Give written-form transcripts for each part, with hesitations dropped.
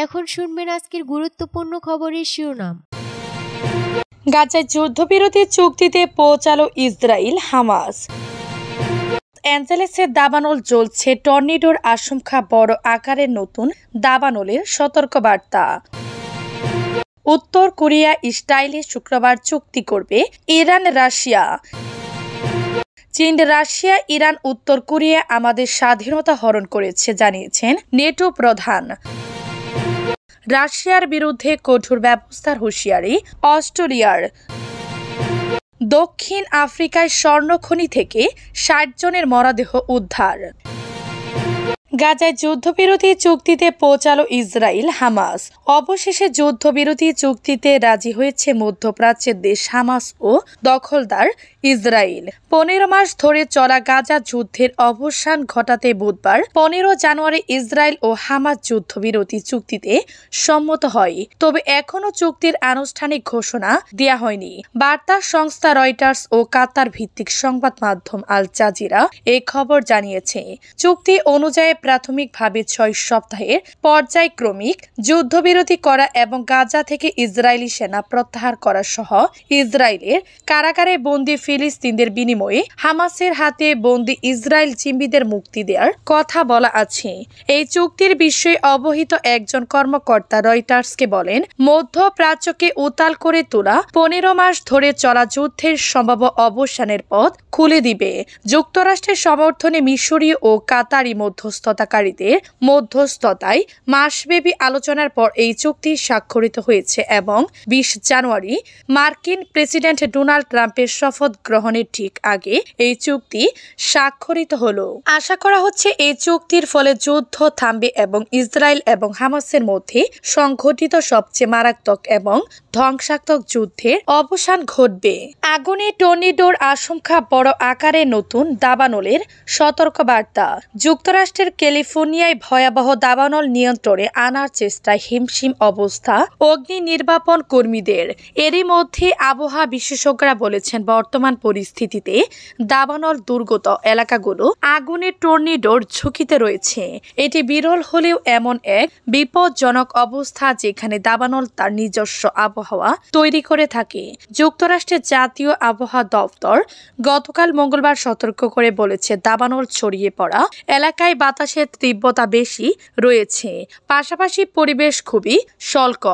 এখন শুনবেন আজকের গুরুত্বপূর্ণ খবরের শিরোনাম। গাজায় যুদ্ধবিরতি চুক্তিতে পৌঁছালো ইসরায়েল হামাস। অ্যাঞ্জেলেসের দাবানল জ্বলছে, টর্নেডোর আশঙ্কা, বড় আকারের নতুন দাবানলের সতর্কবার্তা। উত্তর কোরিয়া ইসরায়েলে শুক্রবার চুক্তি করবে ইরান রাশিয়া। চীন রাশিয়া ইরান উত্তর কোরিয়া আমাদের স্বাধীনতা হরণ করেছে জানিয়েছেন নেটো প্রধান। রাশিয়ার বিরুদ্ধে কঠোর ব্যবস্থার হুঁশিয়ারি অস্ট্রেলিয়ার। দক্ষিণ আফ্রিকায় স্বর্ণখনি থেকে ৬০ জনের মরদেহ উদ্ধার। গাজায় যুদ্ধবিরতি চুক্তিতে পৌঁছালো ইসরায়েল হামাস। অবশেষে যুদ্ধবিরতি চুক্তিতে রাজি হয়েছে মধ্যপ্রাচ্যের দেশ হামাস ও দখলদার ইসরায়েল। ১৫ মাস ধরে চলা গাজা যুদ্ধের অবসান ঘটাতে বুধবার ১৫ জানুয়ারি ইসরায়েল ও হামাস যুদ্ধবিরতি চুক্তিতে সম্মত হয়। তবে এখনও চুক্তির আনুষ্ঠানিক ঘোষণা দেয়া হয়নি। বার্তা সংস্থা রয়টার্স ও কাতার ভিত্তিক সংবাদ মাধ্যম আল জাজিরা এই খবর জানিয়েছে। চুক্তি অনুযায়ী প্রাথমিকভাবে ৬ সপ্তাহের পর্যায়ক্রমিক যুদ্ধবিরতি করা এবং গাজা থেকে ইসরায়েলি সেনা প্রত্যাহার করা সহ ইসরায়েলের কারাগারে বন্দী ফিলিস্তিনদের বিনিময়ে হামাসের হাতে বন্দী ইসরায়েল জিম্মিদের মুক্তি দেওয়ার কথা বলা আছে। এই চুক্তির বিষয়ে অবহিত একজন কর্মকর্তা রয়টার্সকে বলেন, মধ্যপ্রাচ্যকে উত্তাল করে তোলা ১৫ মাস ধরে চলা যুদ্ধের সম্ভাব্য অবসানের পথ খুলে দিবে। যুক্তরাষ্ট্রের সমর্থনে মিশরীয় ও কাতারি মধ্যস্থতাকারীদের মধ্যস্থতায় মাসব্যাপী আলোচনার পর এই চুক্তি স্বাক্ষরিত হয়েছে এবং ২০ জানুয়ারি মার্কিন প্রেসিডেন্ট ডোনাল্ড ট্রাম্পের শপথ গ্রহণের ঠিক আগে এই চুক্তি স্বাক্ষরিত হলো। আশা করা হচ্ছে এই চুক্তির ফলে যুদ্ধ থামবে এবং ইসরায়েল এবং হামাসের মধ্যে সংঘটিত সবচেয়ে মারাত্মক এবং ধ্বংসাত্মক যুদ্ধের অবসান ঘটবে। আগুনে টর্নেডোর আশঙ্কা, বড় আকারে নতুন দাবানলের সতর্কবার্তা। যুক্তরাষ্ট্রের ক্যালিফোর্নিয়ায় ভয়াবহ দাবানল নিয়ন্ত্রণে আনার চেষ্টায় হিমশিম অবস্থা অগ্নি নির্বাপন কর্মীদের। এরই মধ্যে আবহাওয়া বিশেষজ্ঞরা বলেছেন, বর্তমান পরিস্থিতিতে দাবানল দুর্গত এলাকাগুলো আগুনের টর্নেডোর ঝুঁকিতে রয়েছে। এটি বিরল হলেও এমন এক বিপজ্জনক অবস্থা যেখানে দাবানল তার নিজস্ব আবহাওয়া তৈরি করে থাকে। যুক্তরাষ্ট্রের জাতীয় আবহাওয়া দপ্তর গতকাল মঙ্গলবার সতর্ক করে বলেছে, দাবানল ছড়িয়ে পড়া এলাকায় বাতাসের তীব্রতা বেশি রয়েছে, পাশাপাশি পরিবেশ খুবই স্বল্প।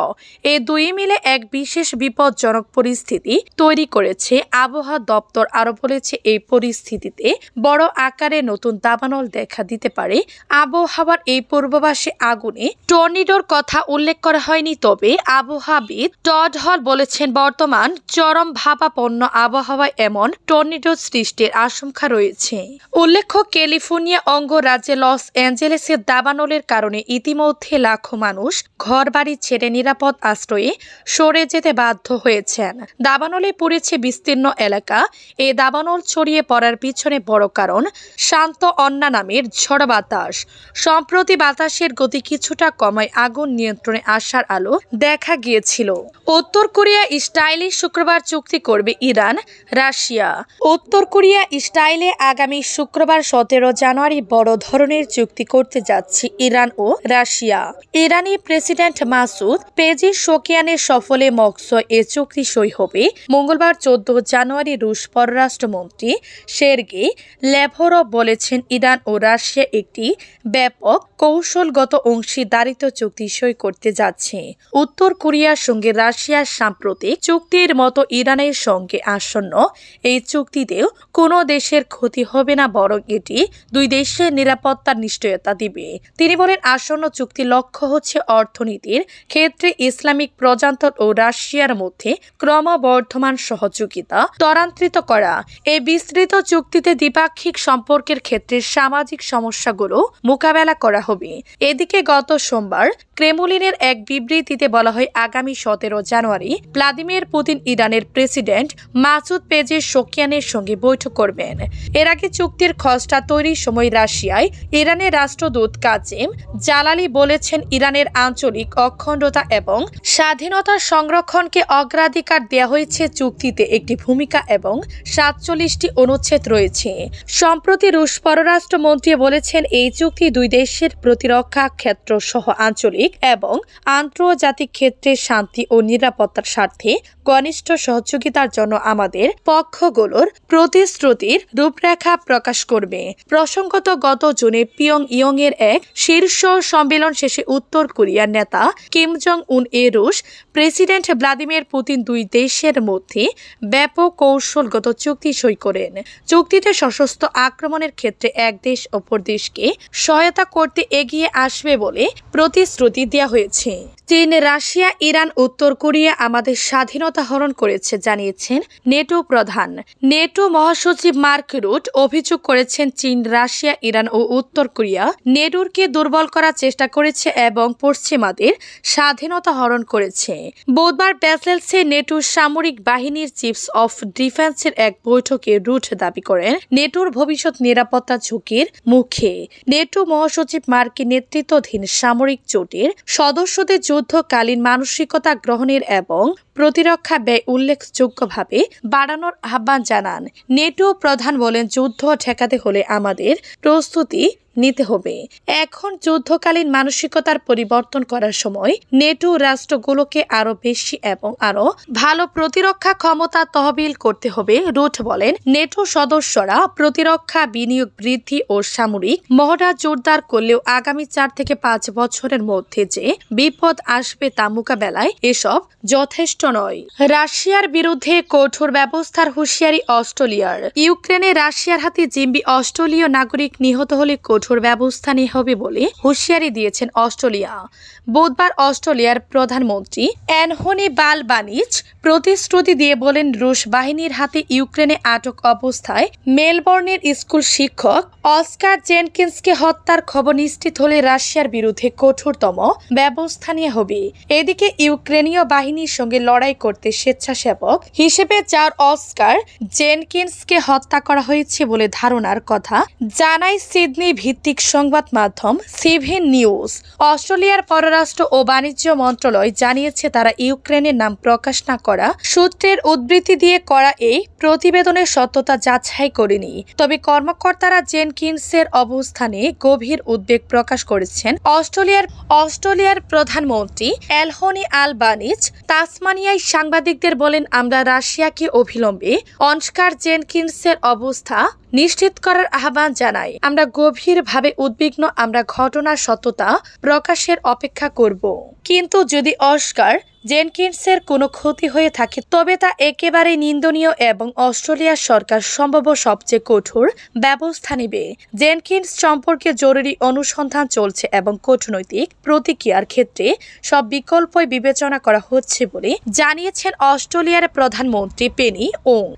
এই দুই মিলে এক বিশেষ বিপজ্জনক পরিস্থিতি তৈরি করেছে। আবহাওয়া দপ্তর আরো বলেছে, এই পরিস্থিতিতে বড় আকারে নতুন দাবানল দেখা দিতে পারে। আবহাওয়ার এই পূর্বাভাসে আগুনে টর্নেডোর কথা উল্লেখ করা হয়নি, তবে আবহাওয়াবিদ টড হল বলেছেন, বর্তমান চরম ভাবাপন্ন আবহাওয়ায় এমন টর্নেডো সৃষ্টির আশঙ্কা রয়েছে। উল্লেখ্য, ক্যালিফোর্নিয়া অঙ্গরাজ্যে লস অ্যাঞ্জেলেসের দাবানলের কারণে ইতিমধ্যে লাখো মানুষ ঘরবাড়ি ছেড়ে নিরাপদ আশ্রয়ে সরে যেতে বাধ্য হয়েছেন। দাবানলে পড়েছে বিস্তীর্ণ এলাকা। এই দাবানল ছড়িয়ে পড়ার পিছনে বড় কারণ শান্ত অন্না নামের ঝড় বাতাস। সম্প্রতি বাতাসের গতি কিছুটা কমায় আগুন নিয়ন্ত্রণে আসার আলো দেখা গিয়েছিল। উত্তর কোরিয়া ইসরায়েলে শুক্রবার চুক্তি করবে ইরান রাশিয়া। উত্তর কোরিয়া ইসরায়েলে আগামী শুক্রবার ১৭ জানুয়ারি বড় ধরনের চুক্তি করতে যাচ্ছে ইরান ও রাশিয়া। ইরানি প্রেসিডেন্ট মাসুদ পেজিশকিয়ানের সফলে মস্কো এ চুক্তি সই হবে। মঙ্গলবার ১৪ জানুয়ারি রুশ পররাষ্ট্রমন্ত্রী সের্গেই ল্যাভরভ বলেছেন, ইরান ও রাশিয়া একটি ব্যাপক কৌশলগত অংশীদারিত্ব চুক্তি সই করতে যাচ্ছে। উত্তর কোরিয়ার সঙ্গে রাশিয়ার সাম্প্রতিক চুক্তির মতো ইরানের সঙ্গে আসন্ন এই চুক্তিতেও কোনো দেশের ক্ষতি হবে না, বরং এটি দুই দেশের নিরাপত্তার নিশ্চয়তা দিবে। তিনি বলেন, আসন্ন চুক্তির লক্ষ্য হচ্ছে অর্থনীতির ক্ষেত্রে ইসলামিক প্রজাতন্ত্র ও রাশিয়ার মধ্যে ক্রমবর্ধমান সহযোগিতা ত্বরান্বিত করা। এই বিস্তৃত চুক্তিতে দ্বিপাক্ষিক সম্পর্কের ক্ষেত্রে সামাজিক সমস্যাগুলো মোকাবেলা করা হবে। এদিকে গত সোমবার ক্রেমলিনের এক বিবৃতিতে বলা হয়, আগামী ১৭ জানুয়ারি ভ্লাদিমির পুতিন ইরানের প্রেসিডেন্ট মাসুদ পেজেশকিয়ানের সঙ্গে বৈঠক করবেন। এর আগে চুক্তির খসড়া তৈরির সময় রাশিয়ায় ইরানের রাষ্ট্রদূত কাজেম জালালি বলেছেন, ইরানের আঞ্চলিক অখণ্ডতা এবং স্বাধীনতা সংরক্ষণকে অগ্রাধিকার দেওয়া হয়েছে। চুক্তিতে একটি ভূমিকা এবং এবং 47টি অনুচ্ছেদ রয়েছে। সম্প্রতি রুশ পররাষ্ট্রমন্ত্রী বলেছেন, এই চুক্তি দুই দেশের প্রতিরক্ষা ক্ষেত্র সহ আঞ্চলিক এবং আন্তর্জাতিক ক্ষেত্রে শান্তি ও নিরাপত্তার স্বার্থে ঘনিষ্ঠ সহযোগিতার জন্য আমাদের পক্ষগুলোর প্রতিশ্রুতির রূপরেখা প্রকাশ করবে। প্রসঙ্গত, গত জুনে পিয়ংইয়ং এর এক শীর্ষ সম্মেলন শেষে উত্তর কোরিয়ার নেতা কিম জং উন রুশ প্রেসিডেন্ট ভ্লাদিমির পুতিন দুই দেশের মধ্যে ব্যাপক কৌশলগত চুক্তি সই করেন। চুক্তিতে সশস্ত্র আক্রমণের ক্ষেত্রে এক দেশ অপর দেশকে সহায়তা করতে এগিয়ে আসবে বলে প্রতিশ্রুতি দেওয়া হয়েছে। চীন, রাশিয়া, ইরান, উত্তর কোরিয়া আমাদের স্বাধীনতা হরণ করেছে জানিয়েছেন নেটো প্রধান। নেটো মহাসচিব মার্ক রুট অভিযোগ করেছেন, চীন, রাশিয়া, ইরান ও উত্তর কোরিয়া নেটোকে দুর্বল করার চেষ্টা করেছে এবং পশ্চিমাদের স্বাধীনতা হরণ করেছে। বুধবার ব্রাসেলসে নেটোর সামরিক বাহিনীর চিফস অফ ডিফেন্সের এক বৈঠকে রুট দাবি করেন, নেটোর ভবিষ্যৎ নিরাপত্তা ঝুঁকির মুখে। নেটো মহাসচিব মার্কিন নেতৃত্বাধীন সামরিক জোটের সদস্যদের যুদ্ধকালীন মানসিকতা গ্রহণের এবং প্রতিরক্ষা ব্যয় উল্লেখযোগ্যভাবে বাড়ানোর আহ্বান জানান। নেটো প্রধান বলেন, যুদ্ধ ঠেকাতে হলে আমাদের প্রস্তুতি নিতে হবে। এখন যুদ্ধকালীন মানসিকতার পরিবর্তন করার সময়। নেটো রাষ্ট্রগুলোকে আরো বেশি এবং আরো ভালো প্রতিরক্ষা ক্ষমতা তহবিল করতে হবে। রুট বলেন, নেটো সদস্যরা প্রতিরক্ষা বিনিয়োগ বৃদ্ধি ও সামরিক মহড়া জোরদার করলেও আগামী 4 থেকে 5 বছরের মধ্যে যে বিপদ আসবে তা মোকাবেলায় এসব যথেষ্ট নয়। রাশিয়ার বিরুদ্ধে কঠোর ব্যবস্থার হুঁশিয়ারি অস্ট্রেলিয়ার। ইউক্রেনে রাশিয়ার হাতে জিম্বি অস্ট্রেলীয় নাগরিক নিহত হলে কঠোর ব্যবস্থা নেওয়া হবে বলে হুঁশিয়ারি দিয়েছেন অস্ট্রেলিয়া। বুধবার অস্ট্রেলিয়ার প্রধানমন্ত্রী অ্যানথনি অ্যালবানিজ প্রতিশ্রুতি দিয়ে বলেন, রুশ বাহিনীর হাতে ইউক্রেনে আটক অবস্থায় মেলবোর্নের স্কুল শিক্ষক অস্কার জেনকিন্সকে হত্যার খবর নিশ্চিত হলে রাশিয়ার বিরুদ্ধে কঠোরতম ব্যবস্থা নেওয়া হবে। এদিকে ইউক্রেনীয় বাহিনীর সঙ্গে লড়াই করতে স্বেচ্ছাসেবক হিসেবে 4 অস্কার জেনকিন্সকে হত্যা করা হয়েছে বলে ধারণার কথা জানায় সিডনি ভিত্তিক সংবাদ মাধ্যম সিভেন নিউজ। অস্ট্রেলিয়ার পররাষ্ট্র ও বাণিজ্য মন্ত্রণালয় জানিয়েছে, তারা ইউক্রেনের নাম প্রকাশ না করা সূত্রের উদ্ধৃতি দিয়ে করা এই প্রতিবেদনের সত্যতা যাচাই করেনি। তবে কর্মকর্তারা জেনকিন্সের অবস্থানে গভীর উদ্বেগ প্রকাশ করেছেন। অস্ট্রেলিয়ার প্রধানমন্ত্রী অ্যানথনি অ্যালবানিজ তাসমানিয়ায় সাংবাদিকদের বলেন, আমরা রাশিয়াকে অবিলম্বে অস্কার জেনকিন্সের অবস্থা নিশ্চিত করার আহ্বান জানাই। আমরা গভীরভাবে উদ্বিগ্ন। আমরা ঘটনার সত্যতা প্রকাশের অপেক্ষা করব। কিন্তু যদি অস্কার জেনকিন্সের কোনো ক্ষতি হয়ে থাকে তবে তা একেবারে নিন্দনীয় এবং অস্ট্রেলিয়ার সরকার সম্ভব সবচেয়ে কঠোর ব্যবস্থা নেবে। জেনকিন্স সম্পর্কে জরুরি অনুসন্ধান চলছে এবং কূটনৈতিক প্রতিক্রিয়ার ক্ষেত্রে সব বিকল্পই বিবেচনা করা হচ্ছে বলে জানিয়েছেন অস্ট্রেলিয়ার প্রধানমন্ত্রী পেনি ওং।